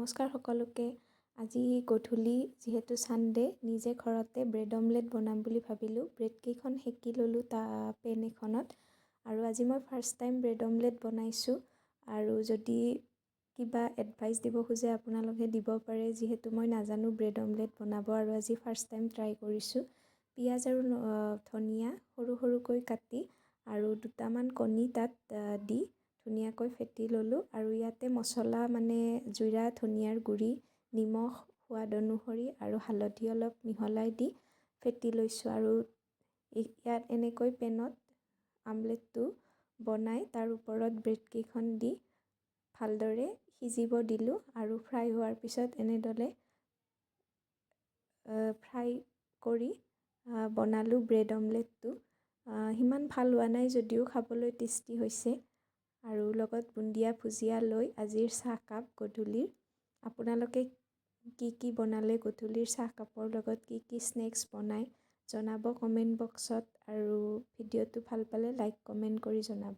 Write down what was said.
নমস্কাৰ সকলোকে। আজি গধূলি যিহেতু ছানডে নিজে ঘৰতে ব্ৰেড অমলেট বনাম বুলি ভাবিলোঁ। ব্ৰেডকেইখন সেকি ল'লোঁ পেন এখনত আৰু আজি মই ফাৰ্ষ্ট টাইম ব্ৰেড অমলেট বনাইছোঁ। আৰু যদি কিবা এডভাইচ দিব খোজে আপোনালোকে দিব পাৰে, যিহেতু মই নাজানো ব্ৰেড অমলেট বনাব আৰু আজি ফাৰ্ষ্ট টাইম ট্ৰাই কৰিছোঁ। পিঁয়াজ আৰু ধনিয়া সৰু সৰুকৈ কাটি আৰু দুটামান কণী তাত দি ধুনীয়াকৈ ফেটি ল'লোঁ আৰু ইয়াতে মছলা মানে জিৰা, ধনিয়াৰ গুড়ি, নিমখ সোৱাদ অনুসৰি আৰু হালধি অলপ মিহলাই দি ফেটি লৈছোঁ আৰু ইয়াত এনেকৈ পেনত আমলেটটো বনাই তাৰ ওপৰত ব্ৰেডকেইখন দি ভালদৰে সিজিব দিলোঁ আৰু ফ্ৰাই হোৱাৰ পিছত এনেদৰে ফ্ৰাই কৰি বনালোঁ ব্ৰেড অমলেটটো। সিমান ভাল হোৱা নাই যদিও খাবলৈ টেষ্টি হৈছে আৰু লগত বুন্দিয়া ভুজিয়া লৈ আজিৰ চাহকাপ গধূলিৰ। আপোনালোকে কি বনালে গধূলিৰ চাহকাপৰ লগত, কি স্নেক্স বনাই জনাব কমেণ্ট বক্সত আৰু ভিডিঅ'টো ভাল পালে লাইক কমেণ্ট কৰি জনাব।